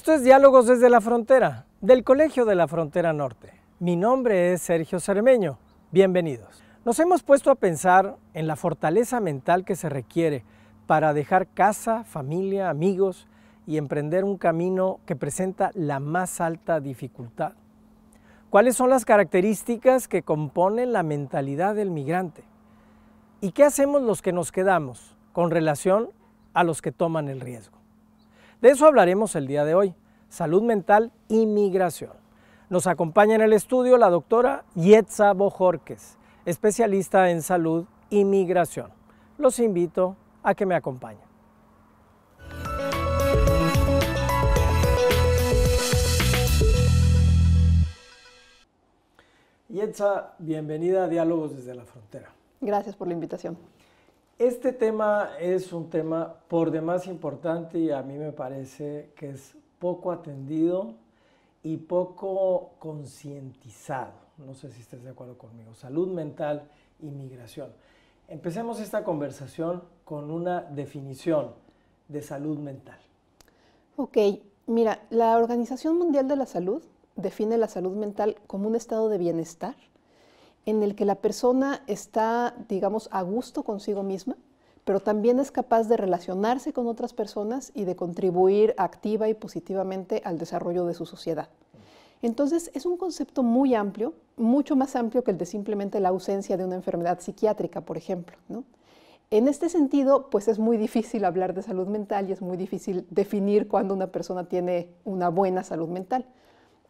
Esto es Diálogos desde la Frontera, del Colegio de la Frontera Norte. Mi nombre es Sergio Cermeño. Bienvenidos. Nos hemos puesto a pensar en la fortaleza mental que se requiere para dejar casa, familia, amigos y emprender un camino que presenta la más alta dificultad. ¿Cuáles son las características que componen la mentalidad del migrante? ¿Y qué hacemos los que nos quedamos con relación a los que toman el riesgo? De eso hablaremos el día de hoy, salud mental y migración. Nos acompaña en el estudio la doctora Yetza Bojorquez, especialista en salud y migración. Los invito a que me acompañen. Yetza, bienvenida a Diálogos desde la Frontera. Gracias por la invitación. Este tema es un tema por demás importante y a mí me parece que es poco atendido y poco concientizado. No sé si estés de acuerdo conmigo. Salud mental y migración. Empecemos esta conversación con una definición de salud mental. Ok, mira, la Organización Mundial de la Salud define la salud mental como un estado de bienestar en el que la persona está, digamos, a gusto consigo misma, pero también es capaz de relacionarse con otras personas y de contribuir activa y positivamente al desarrollo de su sociedad. Entonces, es un concepto muy amplio, mucho más amplio que el de simplemente la ausencia de una enfermedad psiquiátrica, por ejemplo, ¿no? En este sentido, pues es muy difícil hablar de salud mental y es muy difícil definir cuándo una persona tiene una buena salud mental.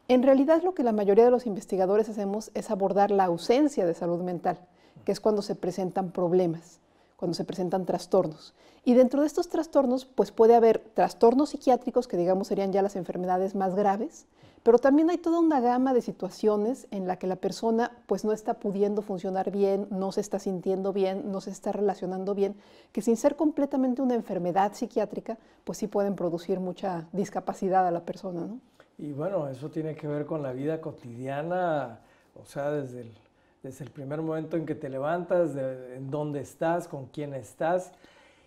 En realidad, lo que la mayoría de los investigadores hacemos es abordar la ausencia de salud mental, que es cuando se presentan problemas, cuando se presentan trastornos. Y dentro de estos trastornos, pues puede haber trastornos psiquiátricos, que digamos serían ya las enfermedades más graves, pero también hay toda una gama de situaciones en la que la persona pues no está pudiendo funcionar bien, no se está sintiendo bien, no se está relacionando bien, que sin ser completamente una enfermedad psiquiátrica, pues sí pueden producir mucha discapacidad a la persona, ¿no? Y bueno, eso tiene que ver con la vida cotidiana, o sea, desde el primer momento en que te levantas, en dónde estás, con quién estás.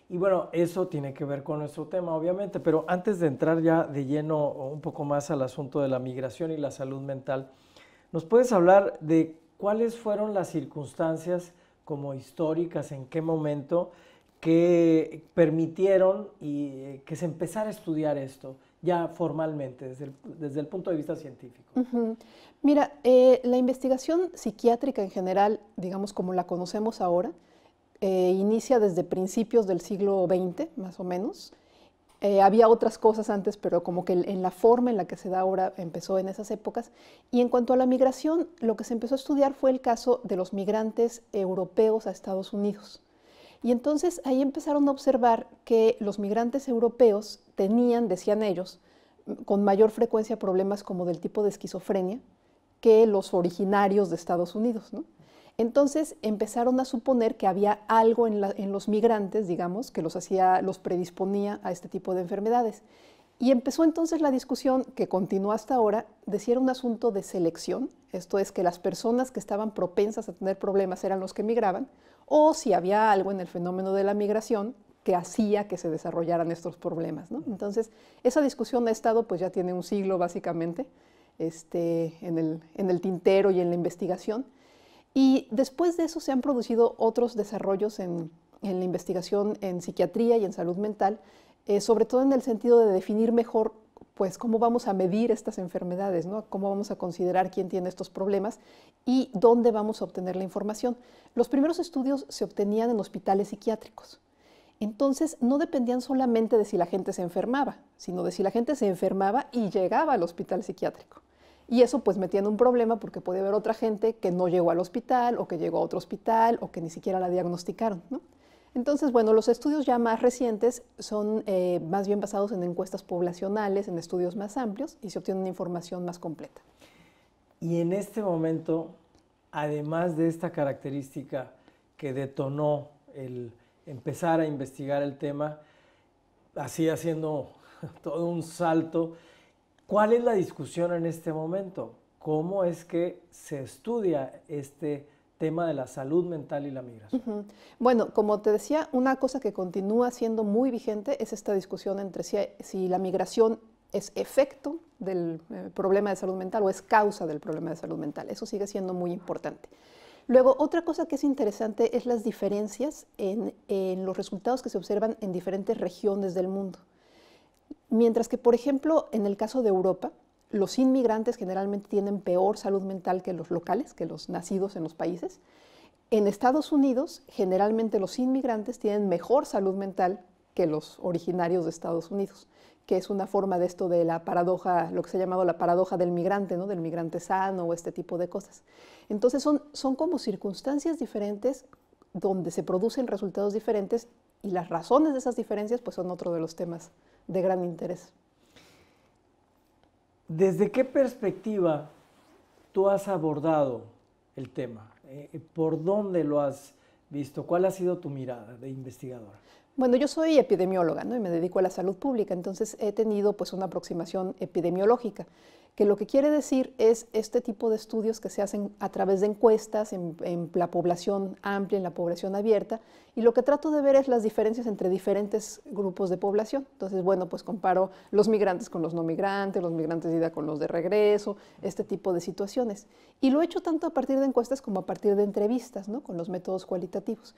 Y bueno, eso tiene que ver con nuestro tema, obviamente, pero antes de entrar ya de lleno un poco más al asunto de la migración y la salud mental, ¿nos puedes hablar de cuáles fueron las circunstancias como históricas, en qué momento, que permitieron que se empezara a estudiar esto ya formalmente, desde el punto de vista científico? Mira, la investigación psiquiátrica en general, digamos como la conocemos ahora, inicia desde principios del siglo XX, más o menos. Había otras cosas antes, pero como que en la forma en la que se da ahora empezó en esas épocas. Y en cuanto a la migración, lo que se empezó a estudiar fue el caso de los migrantes europeos a Estados Unidos. Y entonces ahí empezaron a observar que los migrantes europeos tenían, decían ellos, con mayor frecuencia problemas como del tipo de esquizofrenia que los originarios de Estados Unidos, ¿no? Entonces empezaron a suponer que había algo en los migrantes, digamos, que los predisponía a este tipo de enfermedades. Y empezó entonces la discusión, que continúa hasta ahora, de si era un asunto de selección, esto es que las personas que estaban propensas a tener problemas eran los que migraban, o si había algo en el fenómeno de la migración que hacía que se desarrollaran estos problemas, ¿no? Entonces, esa discusión ha estado, pues ya tiene un siglo básicamente, en el tintero y en la investigación. Y después de eso se han producido otros desarrollos en la investigación en psiquiatría y en salud mental, sobre todo en el sentido de definir mejor pues cómo vamos a medir estas enfermedades, ¿no? Cómo vamos a considerar quién tiene estos problemas y dónde vamos a obtener la información. Los primeros estudios se obtenían en hospitales psiquiátricos. Entonces, no dependían solamente de si la gente se enfermaba, sino de si la gente se enfermaba y llegaba al hospital psiquiátrico. Y eso pues metía en un problema porque podía haber otra gente que no llegó al hospital o que llegó a otro hospital o que ni siquiera la diagnosticaron, ¿no? Entonces, bueno, los estudios ya más recientes son más bien basados en encuestas poblacionales, en estudios más amplios y se obtiene una información más completa. Y en este momento, además de esta característica que detonó el empezar a investigar el tema, así haciendo todo un salto, ¿cuál es la discusión en este momento? ¿Cómo es que se estudia este tema de la salud mental y la migración? Bueno, como te decía, una cosa que continúa siendo muy vigente es esta discusión entre si la migración es efecto del problema de salud mental o es causa del problema de salud mental. Eso sigue siendo muy importante. Luego, otra cosa que es interesante es las diferencias en los resultados que se observan en diferentes regiones del mundo. Mientras que, por ejemplo, en el caso de Europa, los inmigrantes generalmente tienen peor salud mental que los locales, que los nacidos en los países. En Estados Unidos, generalmente los inmigrantes tienen mejor salud mental que los originarios de Estados Unidos, que es una forma de esto de la paradoja, lo que se ha llamado la paradoja del migrante, ¿no? Del migrante sano o este tipo de cosas. Entonces son como circunstancias diferentes donde se producen resultados diferentes y las razones de esas diferencias pues son otro de los temas de gran interés. ¿Desde qué perspectiva tú has abordado el tema? ¿Por dónde lo has visto? ¿Cuál ha sido tu mirada de investigadora? Bueno, yo soy epidemióloga, ¿no? Y me dedico a la salud pública, entonces he tenido pues una aproximación epidemiológica, que lo que quiere decir es este tipo de estudios que se hacen a través de encuestas en la población amplia, en la población abierta, y lo que trato de ver es las diferencias entre diferentes grupos de población. Entonces, bueno, pues comparo los migrantes con los no migrantes, los migrantes de ida con los de regreso, este tipo de situaciones. Y lo he hecho tanto a partir de encuestas como a partir de entrevistas, ¿no? Con los métodos cualitativos.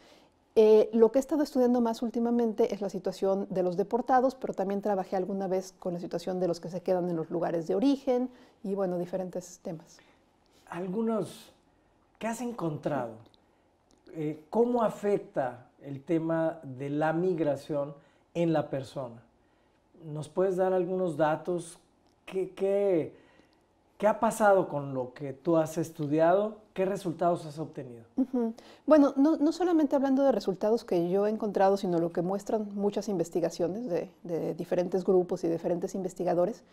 Lo que he estado estudiando más últimamente es la situación de los deportados, pero también trabajé alguna vez con la situación de los que se quedan en los lugares de origen y, bueno, diferentes temas. ¿Qué has encontrado? ¿Cómo afecta el tema de la migración en la persona? ¿Nos puedes dar algunos datos? ¿Qué ha pasado con lo que tú has estudiado? ¿Qué resultados has obtenido? Bueno, no solamente hablando de resultados que yo he encontrado, sino lo que muestran muchas investigaciones de diferentes grupos y diferentes investigadores,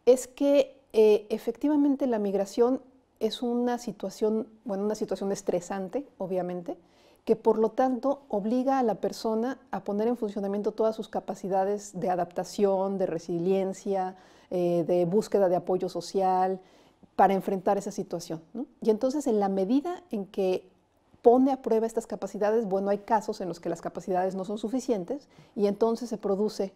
es que efectivamente la migración es una situación estresante, obviamente, que por lo tanto obliga a la persona a poner en funcionamiento todas sus capacidades de adaptación, de resiliencia, de búsqueda de apoyo social, para enfrentar esa situación, ¿no? Y entonces, en la medida en que pone a prueba estas capacidades, bueno, hay casos en los que las capacidades no son suficientes y entonces se produce,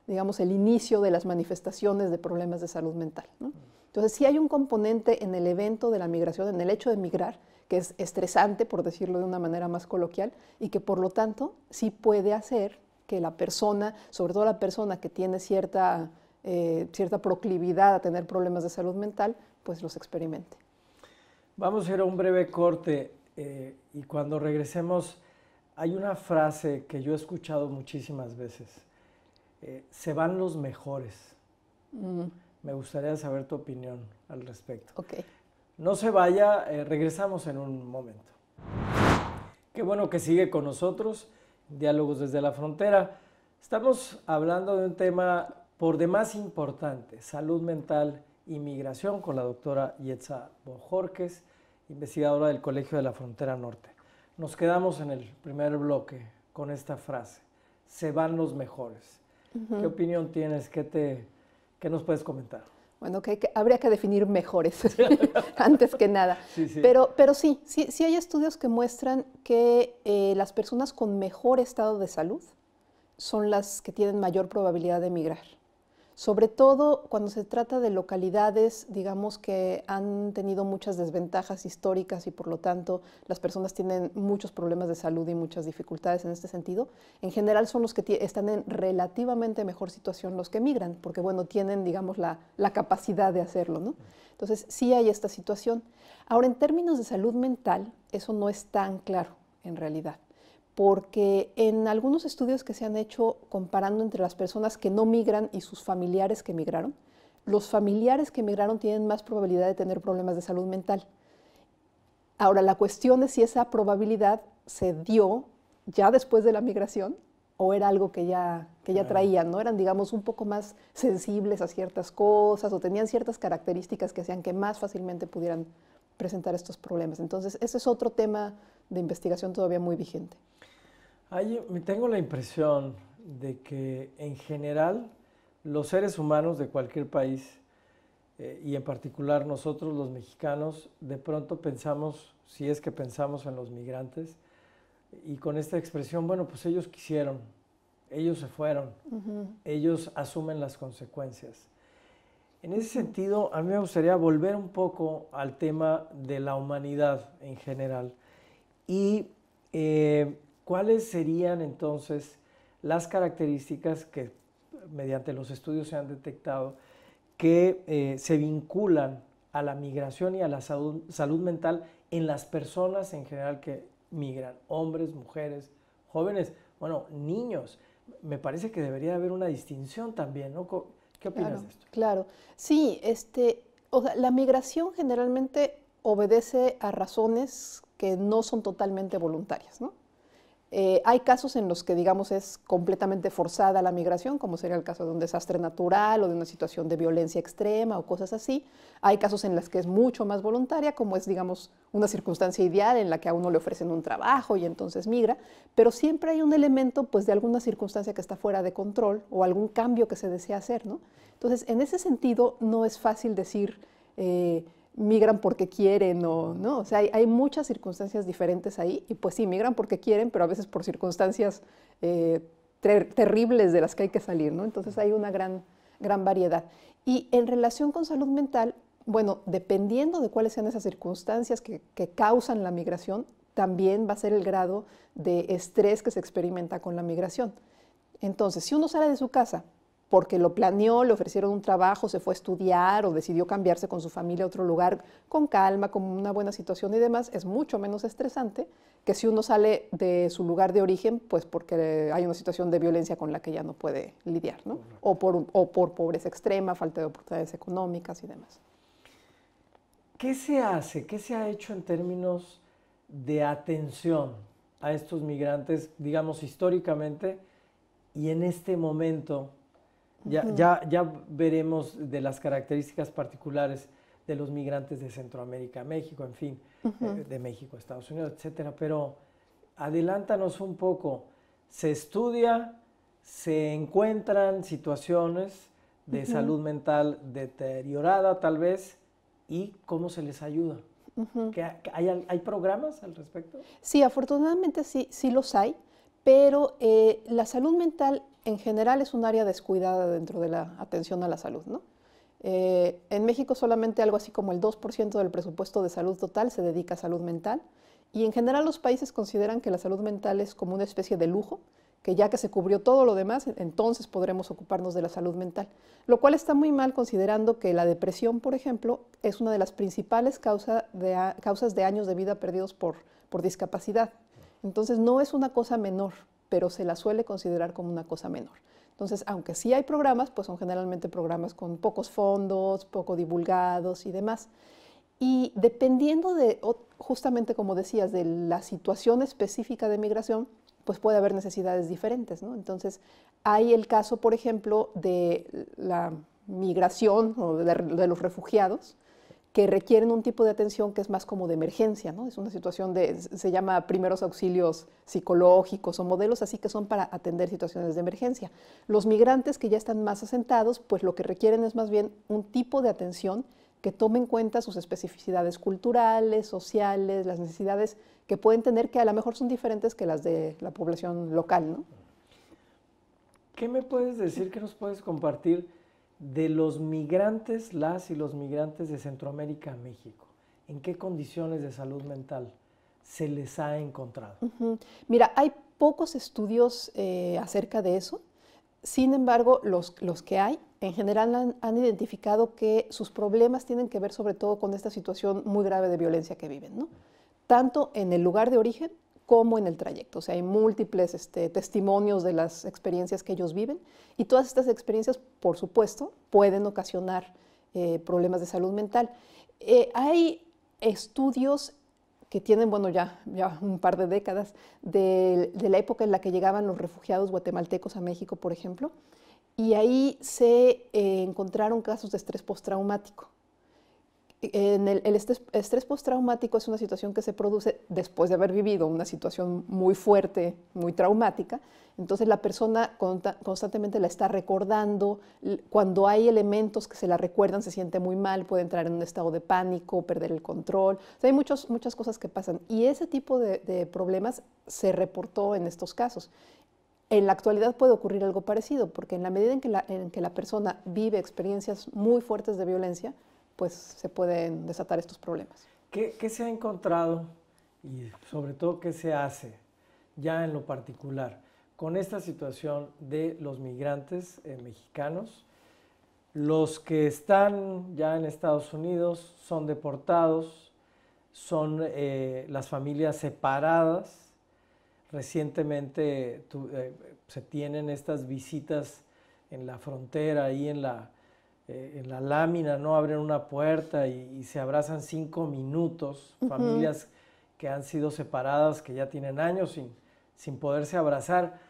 digamos, el inicio de las manifestaciones de problemas de salud mental, ¿no? Entonces, sí hay un componente en el evento de la migración, en el hecho de migrar, que es estresante, por decirlo de una manera más coloquial, y que por lo tanto sí puede hacer que la persona, sobre todo la persona que tiene cierta proclividad a tener problemas de salud mental, pues los experimente. Vamos a ir a un breve corte y cuando regresemos hay una frase que yo he escuchado muchísimas veces. Se van los mejores. Me gustaría saber tu opinión al respecto. Okay. No se vaya, regresamos en un momento. Qué bueno que sigue con nosotros, Diálogos desde la Frontera. Estamos hablando de un tema por demás importante, salud mental y migración, con la doctora Yetza Bojorquez, investigadora del Colegio de la Frontera Norte. Nos quedamos en el primer bloque con esta frase, se van los mejores. ¿Qué opinión tienes? ¿Qué nos puedes comentar? Bueno, habría que definir mejores antes que nada. Sí, sí. Pero sí hay estudios que muestran que las personas con mejor estado de salud son las que tienen mayor probabilidad de migrar. Sobre todo cuando se trata de localidades, digamos, que han tenido muchas desventajas históricas y por lo tanto las personas tienen muchos problemas de salud y muchas dificultades en este sentido. En general son los que están en relativamente mejor situación los que migran, porque bueno, tienen, digamos, la capacidad de hacerlo, ¿no? Entonces sí hay esta situación. Ahora, en términos de salud mental, eso no es tan claro en realidad, porque en algunos estudios que se han hecho comparando entre las personas que no migran y sus familiares que migraron, los familiares que migraron tienen más probabilidad de tener problemas de salud mental. Ahora, la cuestión es si esa probabilidad se dio ya después de la migración o era algo que ya traían, ¿no? Eran, digamos, un poco más sensibles a ciertas cosas o tenían ciertas características que hacían que más fácilmente pudieran presentar estos problemas. Entonces, ese es otro tema de investigación todavía muy vigente. Tengo la impresión de que en general los seres humanos de cualquier país y en particular nosotros los mexicanos de pronto pensamos, si es que pensamos en los migrantes y con esta expresión, bueno, pues ellos quisieron, ellos se fueron, ellos asumen las consecuencias. En ese sentido, a mí me gustaría volver un poco al tema de la humanidad en general y cuáles serían entonces las características que mediante los estudios se han detectado que se vinculan a la migración y a la salud mental en las personas en general que migran, hombres, mujeres, jóvenes, bueno, niños. Me parece que debería haber una distinción también, ¿no? ¿Qué opinas de esto? Claro, sí, o sea, la migración generalmente obedece a razones que no son totalmente voluntarias, ¿no? Hay casos en los que, digamos, es completamente forzada la migración, como sería el caso de un desastre natural o de una situación de violencia extrema o cosas así. Hay casos en los que es mucho más voluntaria, como es, digamos, una circunstancia ideal en la que a uno le ofrecen un trabajo y entonces migra, pero siempre hay un elemento, pues, de alguna circunstancia que está fuera de control o algún cambio que se desea hacer, ¿no? Entonces, en ese sentido, no es fácil decir migran porque quieren ¿no? O sea, hay muchas circunstancias diferentes ahí y pues sí, migran porque quieren, pero a veces por circunstancias terribles de las que hay que salir, ¿no? Entonces hay una gran variedad. Y en relación con salud mental, bueno, dependiendo de cuáles sean esas circunstancias que causan la migración, también va a ser el grado de estrés que se experimenta con la migración. Entonces, si uno sale de su casa porque lo planeó, le ofrecieron un trabajo, se fue a estudiar o decidió cambiarse con su familia a otro lugar con calma, con una buena situación y demás, es mucho menos estresante que si uno sale de su lugar de origen, pues porque hay una situación de violencia con la que ya no puede lidiar, ¿no? O por pobreza extrema, falta de oportunidades económicas y demás. ¿Qué se hace? ¿Qué se ha hecho en términos de atención a estos migrantes, digamos, históricamente y en este momento? Ya veremos de las características particulares de los migrantes de Centroamérica a México, en fin, de México a Estados Unidos, etcétera. Pero adelántanos un poco. Se estudia, se encuentran situaciones de salud mental deteriorada tal vez, y cómo se les ayuda. ¿Hay programas al respecto? Sí, afortunadamente sí los hay, pero la salud mental en general es un área descuidada dentro de la atención a la salud, ¿no? En México solamente algo así como el 2% del presupuesto de salud total se dedica a salud mental y en general los países consideran que la salud mental es como una especie de lujo, que ya que se cubrió todo lo demás, entonces podremos ocuparnos de la salud mental, lo cual está muy mal considerando que la depresión, por ejemplo, es una de las principales causas de años de vida perdidos por discapacidad. Entonces no es una cosa menor, pero se la suele considerar como una cosa menor. Entonces, aunque sí hay programas, pues son generalmente programas con pocos fondos, poco divulgados y demás. Y dependiendo de, justamente como decías, de la situación específica de migración, pues puede haber necesidades diferentes, ¿no? Entonces, hay el caso, por ejemplo, de la migración o de los refugiados, que requieren un tipo de atención que es más como de emergencia, ¿no? Es una situación se llama primeros auxilios psicológicos o modelos así que son para atender situaciones de emergencia. Los migrantes que ya están más asentados, pues lo que requieren es más bien un tipo de atención que tome en cuenta sus especificidades culturales, sociales, las necesidades que pueden tener que a lo mejor son diferentes que las de la población local, ¿no? ¿Qué me puedes decir, qué nos puedes compartir de los migrantes, las y los migrantes de Centroamérica a México? ¿En qué condiciones de salud mental se les ha encontrado? Mira, hay pocos estudios acerca de eso. Sin embargo, los que hay, en general han identificado que sus problemas tienen que ver sobre todo con esta situación muy grave de violencia que viven, ¿no? Tanto en el lugar de origen como en el trayecto. O sea, hay múltiples testimonios de las experiencias que ellos viven y todas estas experiencias, por supuesto, pueden ocasionar problemas de salud mental. Hay estudios que tienen, bueno, ya un par de décadas, de la época en la que llegaban los refugiados guatemaltecos a México, por ejemplo, y ahí se encontraron casos de estrés postraumático. El estrés postraumático es una situación que se produce después de haber vivido una situación muy fuerte, muy traumática. Entonces la persona constantemente la está recordando. Cuando hay elementos que se la recuerdan, se siente muy mal, puede entrar en un estado de pánico, perder el control. O sea, hay muchas cosas que pasan. Y ese tipo de problemas se reportó en estos casos. En la actualidad puede ocurrir algo parecido, porque en la medida en que la persona vive experiencias muy fuertes de violencia, pues se pueden desatar estos problemas. ¿Qué se ha encontrado y sobre todo qué se hace ya en lo particular con esta situación de los migrantes mexicanos? Los que están ya en Estados Unidos son deportados, son las familias separadas. Recientemente se tienen estas visitas en la frontera, ahí en la lámina, ¿no? Abren una puerta y se abrazan 5 minutos. Familias que han sido separadas, que ya tienen años sin poderse abrazar.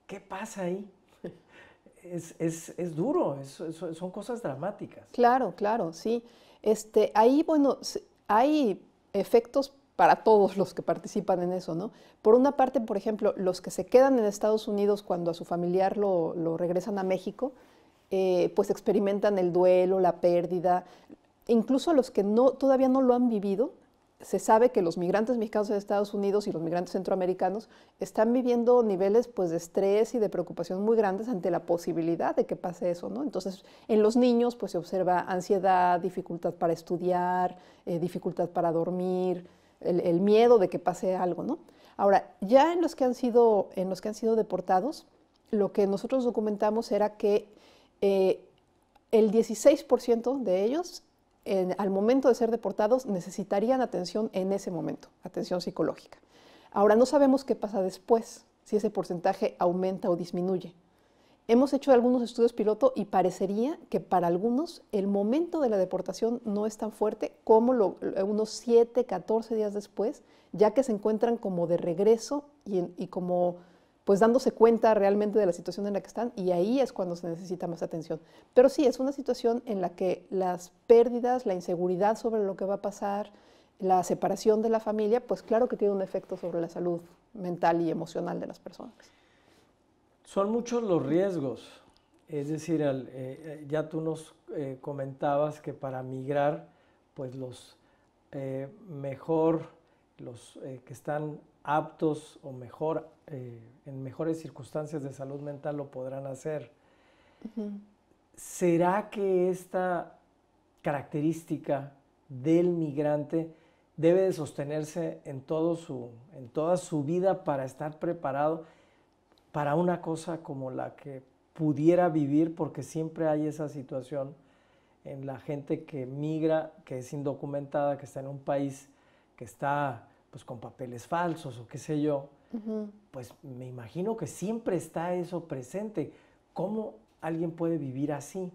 ¿Qué pasa ahí? Es duro, son cosas dramáticas. Claro, claro, sí. Ahí, bueno, hay efectos para todos los que participan en eso, ¿no? Por una parte, por ejemplo, los que se quedan en Estados Unidos cuando a su familiar lo regresan a México, pues experimentan el duelo, la pérdida. Incluso los que todavía no lo han vivido, se sabe que los migrantes mexicanos en Estados Unidos y los migrantes centroamericanos están viviendo niveles pues, de estrés y de preocupación muy grandes ante la posibilidad de que pase eso, ¿no? Entonces, en los niños pues, se observa ansiedad, dificultad para estudiar, dificultad para dormir, el miedo de que pase algo, ¿no? Ahora, ya en los que han sido deportados, lo que nosotros documentamos era que el 16% de ellos al momento de ser deportados necesitarían atención en ese momento, atención psicológica. Ahora, no sabemos qué pasa después, si ese porcentaje aumenta o disminuye. Hemos hecho algunos estudios piloto y parecería que para algunos el momento de la deportación no es tan fuerte como unos 7, 14 días después, ya que se encuentran como de regreso y como pues dándose cuenta realmente de la situación en la que están, y ahí es cuando se necesita más atención. Pero sí, es una situación en la que las pérdidas, la inseguridad sobre lo que va a pasar, la separación de la familia, pues claro que tiene un efecto sobre la salud mental y emocional de las personas. Son muchos los riesgos, es decir, ya tú nos comentabas que para migrar, pues los que están aptos o en mejores circunstancias de salud mental lo podrán hacer. ¿Será que esta característica del migrante debe de sostenerse en toda su vida para estar preparado para una cosa como la que pudiera vivir? Porque siempre hay esa situación en la gente que migra, que es indocumentada, que está en un país que está pues con papeles falsos o qué sé yo, pues me imagino que siempre está eso presente. ¿Cómo alguien puede vivir así,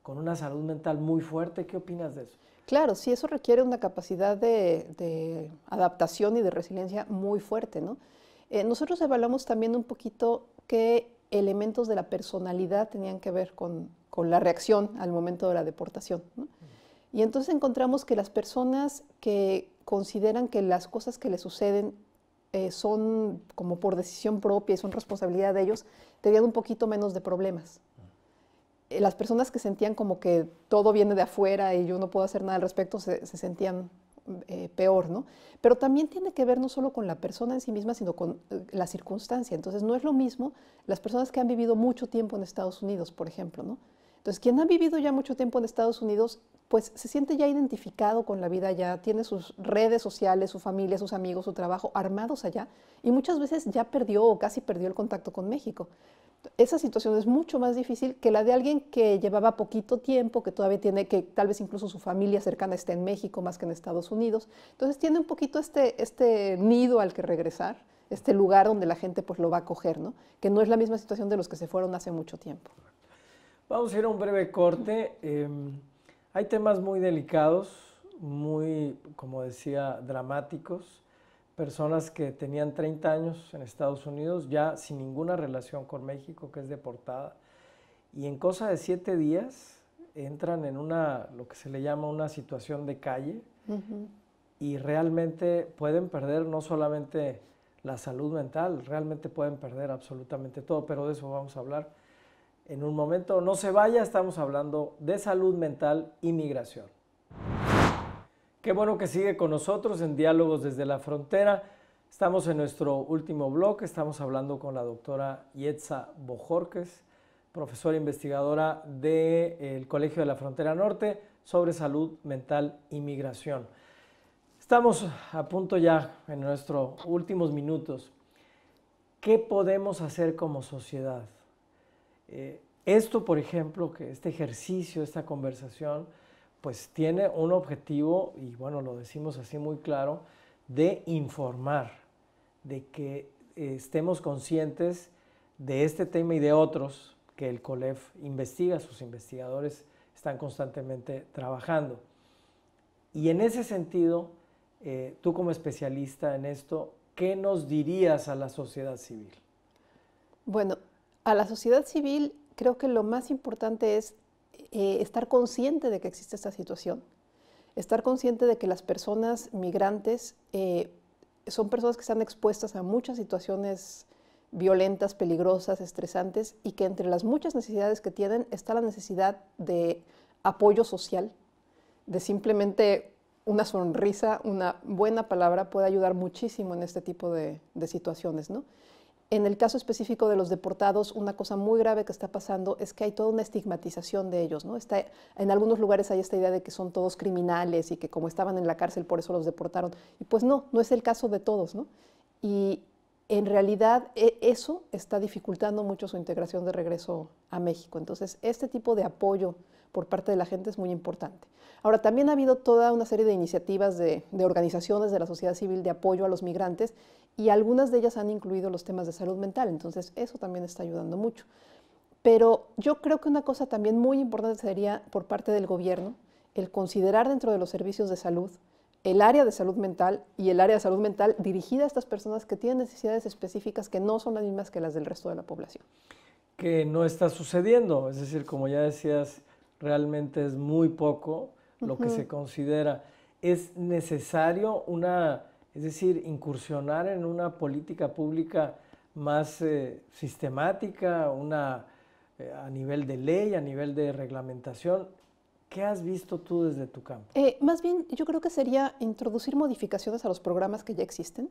con una salud mental muy fuerte? ¿Qué opinas de eso? Claro, sí, eso requiere una capacidad de adaptación y de resiliencia muy fuerte, ¿no? Nosotros evaluamos también un poquito qué elementos de la personalidad tenían que ver con la reacción al momento de la deportación, ¿no? Y entonces encontramos que las personas que consideran que las cosas que les suceden son como por decisión propia y son responsabilidad de ellos, tenían un poquito menos de problemas. Las personas que sentían como que todo viene de afuera y yo no puedo hacer nada al respecto se sentían peor, ¿no? Pero también tiene que ver no solo con la persona en sí misma, sino con la circunstancia. Entonces no es lo mismo las personas que han vivido mucho tiempo en Estados Unidos, por ejemplo, ¿no? Entonces quien ha vivido ya mucho tiempo en Estados Unidos, pues se siente ya identificado con la vida allá, tiene sus redes sociales, su familia, sus amigos, su trabajo armados allá, y muchas veces ya perdió o casi perdió el contacto con México. Esa situación es mucho más difícil que la de alguien que llevaba poquito tiempo, que todavía tiene, que tal vez incluso su familia cercana esté en México más que en Estados Unidos. Entonces tiene un poquito este nido al que regresar, este lugar donde la gente pues lo va a acoger, ¿no? Que no es la misma situación de los que se fueron hace mucho tiempo. Vamos a ir a un breve corte. Hay temas muy delicados, muy, como decía, dramáticos. Personas que tenían 30 años en Estados Unidos, ya sin ninguna relación con México, que es deportada, y en cosa de 7 días entran en lo que se le llama una situación de calle, y realmente pueden perder no solamente la salud mental, realmente pueden perder absolutamente todo, pero de eso vamos a hablar en un momento. No se vaya, estamos hablando de salud mental y migración. Qué bueno que sigue con nosotros en Diálogos desde la Frontera. Estamos en nuestro último bloque, estamos hablando con la doctora Yetza Bojorquez, profesora investigadora del Colegio de la Frontera Norte sobre salud mental y migración. Estamos a punto ya en nuestros últimos minutos. ¿Qué podemos hacer como sociedad? Esto, por ejemplo, que este ejercicio, esta conversación, pues tiene un objetivo, y bueno, lo decimos así muy claro, de informar, de que estemos conscientes de este tema y de otros que el COLEF investiga, sus investigadores están constantemente trabajando. Y en ese sentido, tú como especialista en esto, ¿qué nos dirías a la sociedad civil? Bueno, a la sociedad civil creo que lo más importante es estar consciente de que existe esta situación, estar consciente de que las personas migrantes son personas que están expuestas a muchas situaciones violentas, peligrosas, estresantes, y que entre las muchas necesidades que tienen está la necesidad de apoyo social, de simplemente una sonrisa, una buena palabra puede ayudar muchísimo en este tipo de situaciones, ¿no? En el caso específico de los deportados, una cosa muy grave que está pasando es que hay toda una estigmatización de ellos, ¿no? En algunos lugares hay esta idea de que son todos criminales y que como estaban en la cárcel por eso los deportaron. Y pues no es el caso de todos, ¿no? Y en realidad eso está dificultando mucho su integración de regreso a México. Entonces, este tipo de apoyo por parte de la gente es muy importante. Ahora, también ha habido toda una serie de iniciativas de organizaciones de la sociedad civil de apoyo a los migrantes, y algunas de ellas han incluido los temas de salud mental, entonces eso también está ayudando mucho. Pero yo creo que una cosa también muy importante sería por parte del gobierno el considerar dentro de los servicios de salud el área de salud mental y el área de salud mental dirigida a estas personas que tienen necesidades específicas que no son las mismas que las del resto de la población. Que no está sucediendo, es decir, como ya decías, realmente es muy poco lo que se considera. Es necesario es decir, incursionar en una política pública más sistemática, a nivel de ley, a nivel de reglamentación. ¿Qué has visto tú desde tu campo? Más bien, yo creo que sería introducir modificaciones a los programas que ya existen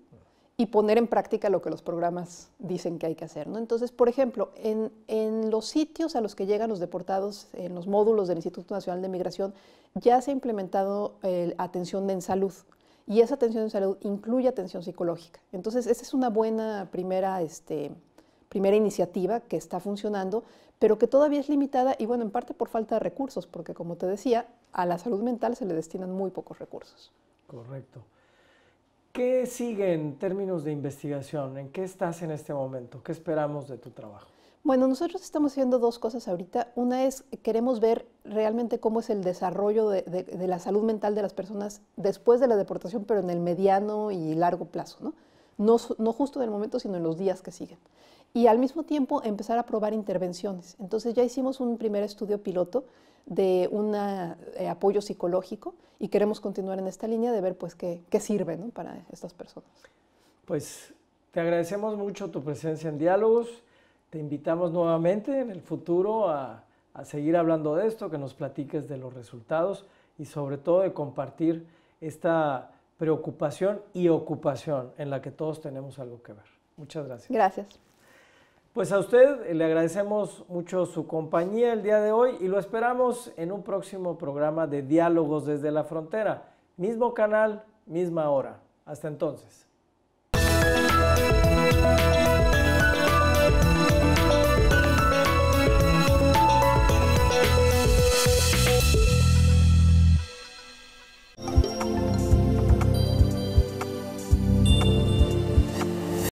y poner en práctica lo que los programas dicen que hay que hacer, ¿no? Entonces, por ejemplo, en los sitios a los que llegan los deportados, en los módulos del Instituto Nacional de Migración, ya se ha implementado atención en salud. Y esa atención en salud incluye atención psicológica. Entonces, esa es una buena primera iniciativa que está funcionando, pero que todavía es limitada y, bueno, en parte por falta de recursos, porque, como te decía, a la salud mental se le destinan muy pocos recursos. Correcto. ¿Qué sigue en términos de investigación? ¿En qué estás en este momento? ¿Qué esperamos de tu trabajo? Bueno, nosotros estamos haciendo dos cosas ahorita. Una es, queremos ver realmente cómo es el desarrollo de la salud mental de las personas después de la deportación, pero en el mediano y largo plazo, ¿no? No justo en el momento, sino en los días que siguen. Y al mismo tiempo empezar a probar intervenciones. Entonces ya hicimos un primer estudio piloto de un apoyo psicológico y queremos continuar en esta línea de ver pues qué sirve, ¿no?, para estas personas. Pues te agradecemos mucho tu presencia en Diálogos. Te invitamos nuevamente en el futuro a seguir hablando de esto, que nos platiques de los resultados y sobre todo de compartir esta preocupación y ocupación en la que todos tenemos algo que ver. Muchas gracias. Gracias. Pues a usted le agradecemos mucho su compañía el día de hoy y lo esperamos en un próximo programa de Diálogos desde la Frontera. Mismo canal, misma hora. Hasta entonces.